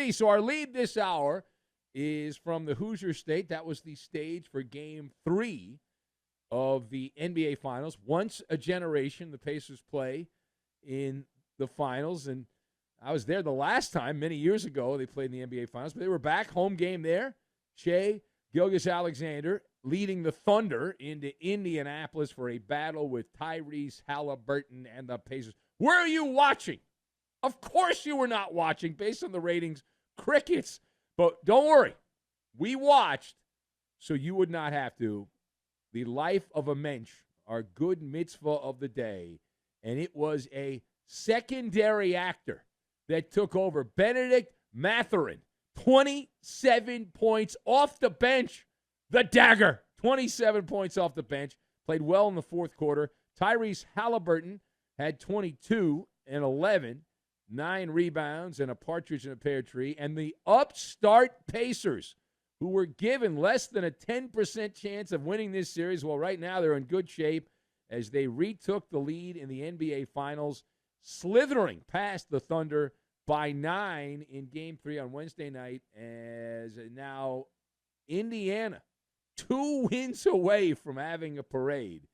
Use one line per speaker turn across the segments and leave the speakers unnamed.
Alrighty, so our lead this hour is from the Hoosier State. That was the stage for Game 3 of the NBA Finals. Once a generation, the Pacers play in the Finals, and I was there the last time, many years ago, they played in the NBA Finals, but they were back, home game there. Shai Gilgeous-Alexander leading the Thunder into Indianapolis for a battle with Tyrese Halliburton and the Pacers. Where are you watching? Of course you were not watching, based on the ratings. Crickets. But don't worry. We watched so you would not have to. The life of a mensch, our good mitzvah of the day. And it was a secondary actor that took over. Benedict Mathurin, 27 points off the bench. The dagger, 27 points off the bench. Played well in the fourth quarter. Tyrese Halliburton had 22 and 11, 9 rebounds and a partridge in a pear tree. And the upstart Pacers, who were given less than a 10% chance of winning this series, well, right now they're in good shape as they retook the lead in the NBA Finals, slithering past the Thunder by 9 in Game 3 on Wednesday night, as now Indiana 2 wins away from having a parade,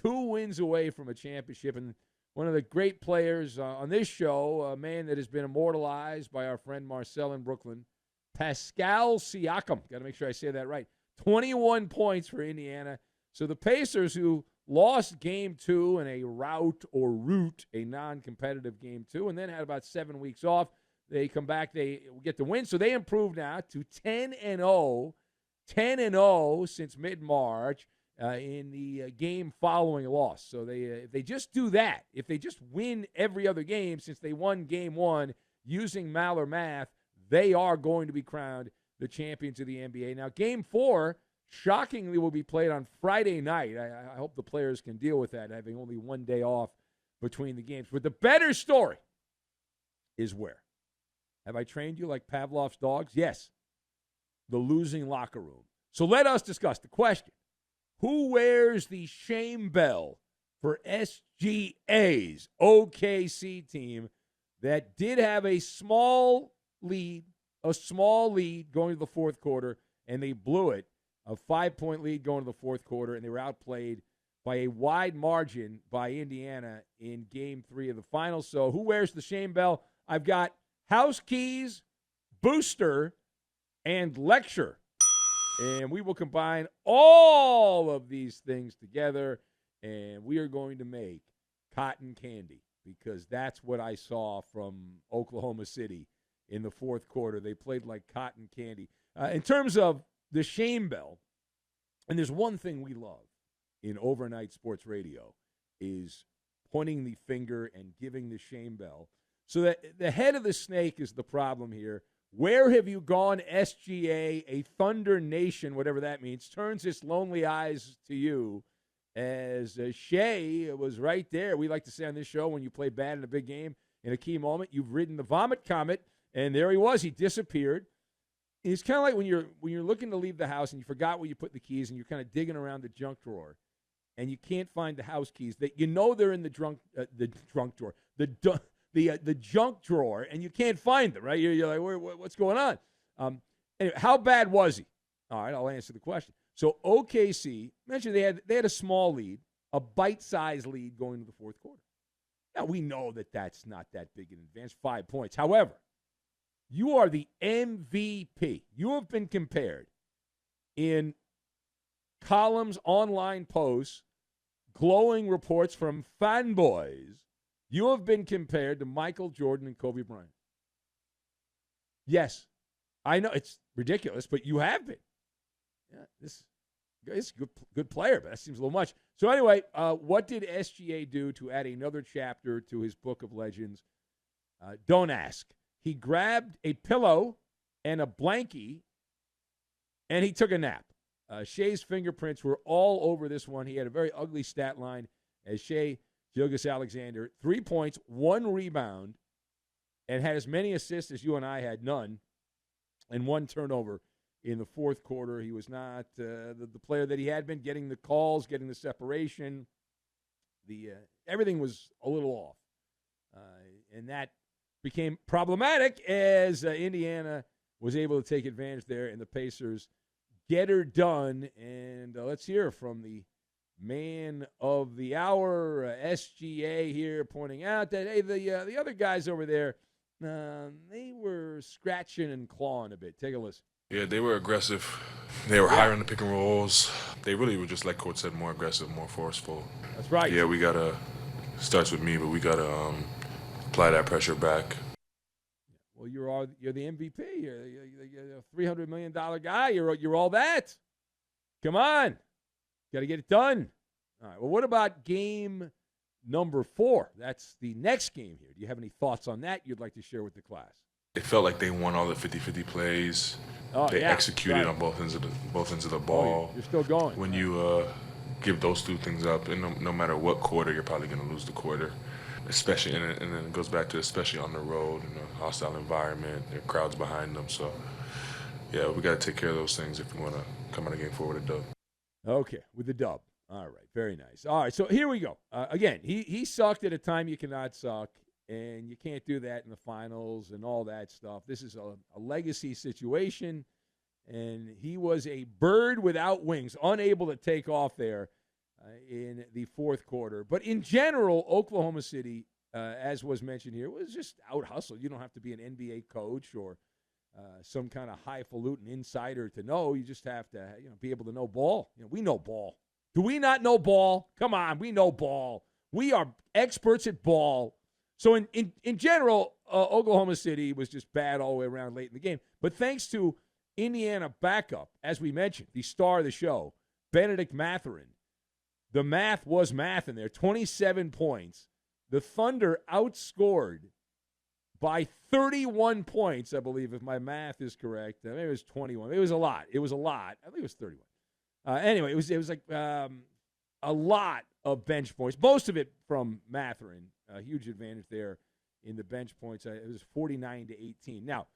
2 wins away from a championship. And one of the great players on this show, a man that has been immortalized by our friend Marcel in Brooklyn, Pascal Siakam. Got to make sure I say that right. 21 points for Indiana. So the Pacers, who lost Game 2 in a rout, a non-competitive Game 2, and then had about 7 weeks off, they come back, they get the win. So they improve now to 10-0, 10-0 since mid-March in the game following a loss. So if they just do that, if they just win every other game since they won Game 1 using Maller math, they are going to be crowned the champions of the NBA. Now, Game 4, shockingly, will be played on Friday night. I hope the players can deal with that, having only one day off between the games. But the better story is where? Have I trained you like Pavlov's dogs? Yes. The losing locker room. So let us discuss the question. Who wears the shame bell for SGA's OKC team that did have a small lead going to the fourth quarter, and they blew it, a 5-point lead going to the fourth quarter, and they were outplayed by a wide margin by Indiana in Game 3 of the finals. So who wears the shame bell? I've got house keys, booster, and lecture. And we will combine all of these things together, and we are going to make cotton candy, because that's what I saw from Oklahoma City in the fourth quarter. They played like cotton candy. In terms of the shame bell, and there's one thing we love in overnight sports radio, is pointing the finger and giving the shame bell. So that the head of the snake is the problem here. Where have you gone, SGA, a Thunder Nation, whatever that means, turns its lonely eyes to you, as Shai was right there. We like to say on this show, when you play bad in a big game, in a key moment, you've ridden the vomit comet, and there he was. He disappeared. It's kind of like when you're looking to leave the house and you forgot where you put the keys, and you're kind of digging around the junk drawer, and you can't find the house keys. That you know they're in the junk drawer, the junk drawer, and you can't find them. Right? You're like, what's going on? Anyway, how bad was he? All right, I'll answer the question. So OKC, mentioned they had a small lead, a bite-sized lead going to the fourth quarter. Now, we know that that's not that big an advance, 5 points. However, you are the MVP. You have been compared in columns, online posts, glowing reports from fanboys. You have been compared to Michael Jordan and Kobe Bryant. Yes, I know it's ridiculous, but you have been. Yeah, this is a good player, but that seems a little much. So anyway, what did SGA do to add another chapter to his book of legends? Don't ask. He grabbed a pillow and a blankie, and he took a nap. Shai's fingerprints were all over this one. He had a very ugly stat line as Shai GilgeousAlexander, 3 points, 1 rebound, and had as many assists as you and I had, none, and 1 turnover in the fourth quarter. He was not the player that he had been, getting the calls, getting the separation. Everything was a little off. And that became problematic as Indiana was able to take advantage there, and the Pacers get her done. And let's hear from the man of the hour, SGA here, pointing out that, hey, the other guys over there, they were scratching and clawing a bit. Take a listen.
Yeah, they were aggressive. They were higher on the pick and rolls. They really were just, like Coach said, more aggressive, more forceful.
That's right.
Yeah, we got to, starts with me, but we got to apply that pressure back.
Well, you're the MVP. You're a $300 million guy. You're all that. Come on. Got to get it done. All right. Well, what about game number 4? That's the next game here. Do you have any thoughts on that you'd like to share with the class?
It felt like they won all the 50-50 plays. They executed on both ends of the ball.
You're still going.
When you give those two things up, and no matter what quarter, you're probably going to lose the quarter. Especially, and then it goes back to especially on the road in a hostile environment. There are crowds behind them. So, yeah, we got to take care of those things if we want to come out of game 4 with a dub.
Okay, with the dub. All right, very nice. All right, so here we go. Again, he sucked at a time you cannot suck. And you can't do that in the finals and all that stuff. This is a legacy situation, and he was a bird without wings, unable to take off there in the fourth quarter. But in general, Oklahoma City, as was mentioned here, was just out-hustled. You don't have to be an NBA coach or some kind of highfalutin insider to know. You just have to be able to know ball. We know ball. Do we not know ball? Come on, we know ball. We are experts at ball. So in general, Oklahoma City was just bad all the way around late in the game. But thanks to Indiana backup, as we mentioned, the star of the show, Benedict Mathurin, the math was math in there, 27 points. The Thunder outscored by 31 points, I believe, if my math is correct. Maybe it was 21. It was a lot. I think it was 31. Anyway, it was like a lot of bench points, most of it from Mathurin. A huge advantage there in the bench points. It was 49-18. Now,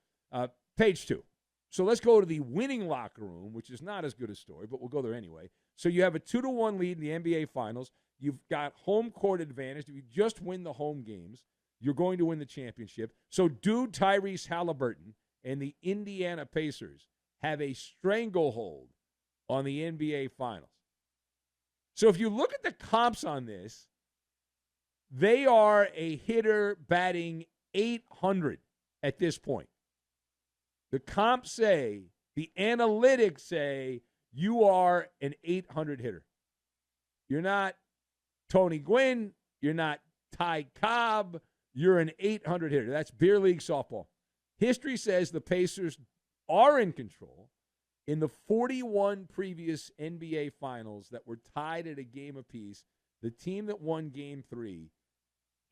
page 2. So let's go to the winning locker room, which is not as good a story, but we'll go there anyway. So you have a 2-1 lead in the NBA Finals. You've got home court advantage. If you just win the home games, you're going to win the championship. So do Tyrese Halliburton and the Indiana Pacers have a stranglehold on the NBA Finals? So if you look at the comps on this, they are a hitter batting .800 at this point. The comps say, the analytics say, you are an .800 hitter. You're not Tony Gwynn. You're not Ty Cobb. You're an .800 hitter. That's beer league softball. History says the Pacers are in control. In the 41 previous NBA Finals that were tied at a game apiece, the team that won Game 3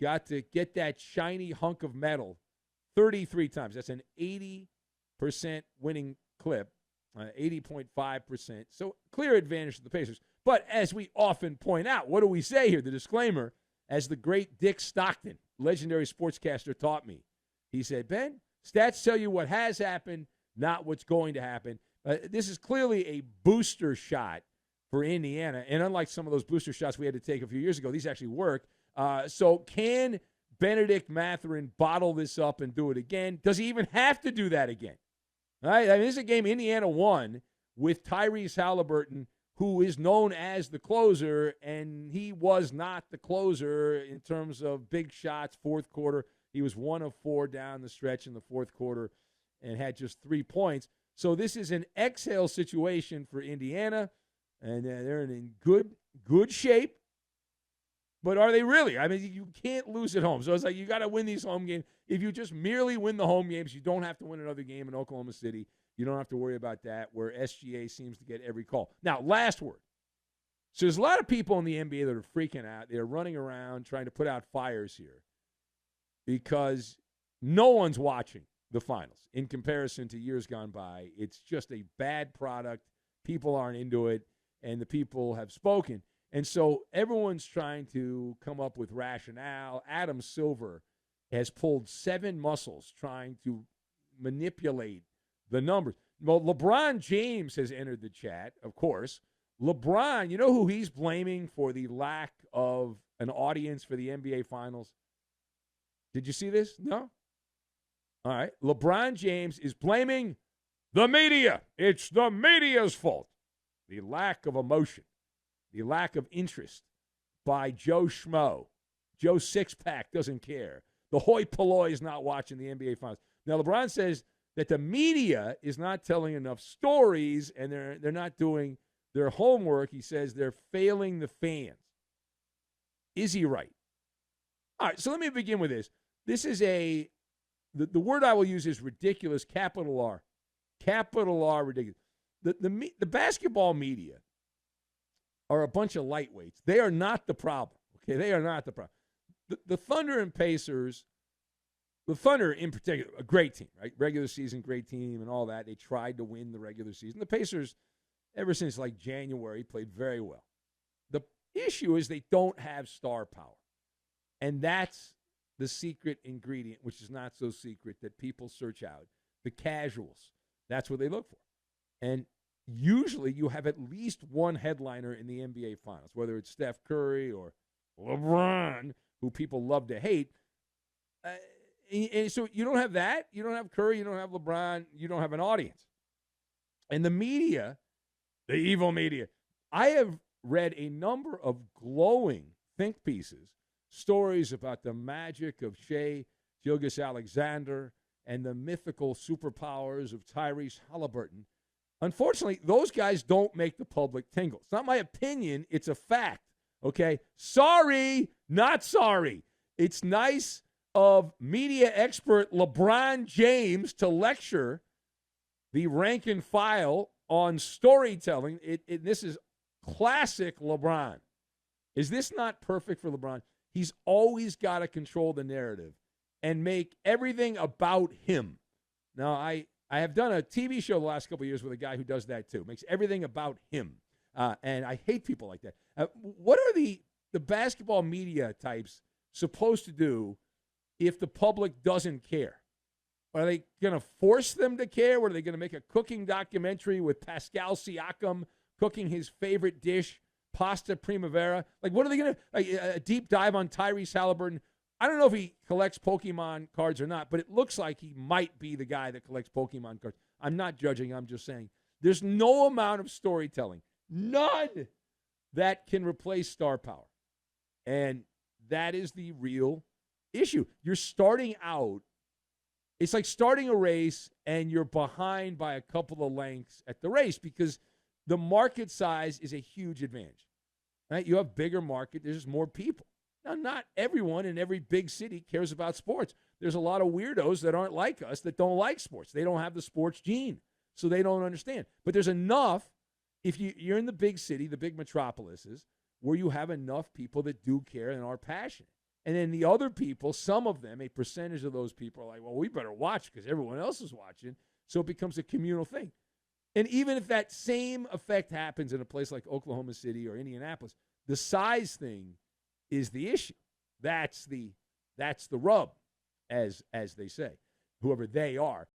got to get that shiny hunk of metal 33 times. That's an 80% winning clip, 80.5%. So clear advantage to the Pacers. But as we often point out, what do we say here? The disclaimer, as the great Dick Stockton, legendary sportscaster, taught me. He said, Ben, stats tell you what has happened, not what's going to happen. This is clearly a booster shot for Indiana. And unlike some of those booster shots we had to take a few years ago, these actually work. So can Benedict Mathurin bottle this up and do it again? Does he even have to do that again? All right, I mean, this is a game Indiana won with Tyrese Halliburton, who is known as the closer, and he was not the closer in terms of big shots, fourth quarter. He was 1 of 4 down the stretch in the fourth quarter and had just 3 points. So this is an exhale situation for Indiana, and they're in good shape. But are they really? I mean, you can't lose at home. So it's like you got to win these home games. If you just merely win the home games, you don't have to win another game in Oklahoma City. You don't have to worry about that, where SGA seems to get every call. Now, last word. So there's a lot of people in the NBA that are freaking out. They're running around trying to put out fires here because no one's watching the finals in comparison to years gone by. It's just a bad product. People aren't into it, and the people have spoken. And so everyone's trying to come up with rationale. Adam Silver has pulled 7 muscles trying to manipulate the numbers. Well, LeBron James has entered the chat, of course. LeBron, you know who he's blaming for the lack of an audience for the NBA Finals? Did you see this? No? All right. LeBron James is blaming the media. It's the media's fault. The lack of emotion, the lack of interest by Joe Schmo. Joe Six-Pack doesn't care. The hoi polloi is not watching the NBA Finals. Now, LeBron says that the media is not telling enough stories and they're not doing their homework. He says they're failing the fans. Is he right? All right, so let me begin with this. This is the word I will use is ridiculous, capital R. Capital R, ridiculous. The basketball media are a bunch of lightweights. They are not the problem. Okay, they are not the problem. The Thunder and Pacers, the Thunder in particular, a great team, right? Regular season, great team and all that. They tried to win the regular season. The Pacers, ever since like January, played very well. The issue is they don't have star power. And that's the secret ingredient, which is not so secret, that people search out. The casuals. That's what they look for. And usually you have at least one headliner in the NBA Finals, whether it's Steph Curry or LeBron, who people love to hate. And so you don't have that. You don't have Curry. You don't have LeBron. You don't have an audience. And the media, the evil media, I have read a number of glowing think pieces, stories about the magic of Shai GilgeousAlexander and the mythical superpowers of Tyrese Halliburton. Unfortunately, those guys don't make the public tingle. It's not my opinion. It's a fact. Okay? Sorry, not sorry. It's nice of media expert LeBron James to lecture the rank and file on storytelling. This is classic LeBron. Is this not perfect for LeBron? He's always got to control the narrative and make everything about him. Now, I have done a TV show the last couple of years with a guy who does that too. Makes everything about him. And I hate people like that. What are the basketball media types supposed to do if the public doesn't care? Are they going to force them to care? Are they going to make a cooking documentary with Pascal Siakam cooking his favorite dish, pasta primavera? Like, what are they going to a deep dive on Tyrese Halliburton? I don't know if he collects Pokemon cards or not, but it looks like he might be the guy that collects Pokemon cards. I'm not judging. I'm just saying there's no amount of storytelling, none, that can replace star power. And that is the real issue. You're starting out. It's like starting a race and you're behind by a couple of lengths at the race because the market size is a huge advantage. Right? You have bigger market. There's just more people. Now, not everyone in every big city cares about sports. There's a lot of weirdos that aren't like us that don't like sports. They don't have the sports gene, so they don't understand. But there's enough, if you're in the big city, the big metropolises, where you have enough people that do care and are passionate. And then the other people, some of them, a percentage of those people are like, well, we better watch because everyone else is watching. So it becomes a communal thing. And even if that same effect happens in a place like Oklahoma City or Indianapolis, the size thing is the issue. That's the rub, as they say, whoever they are.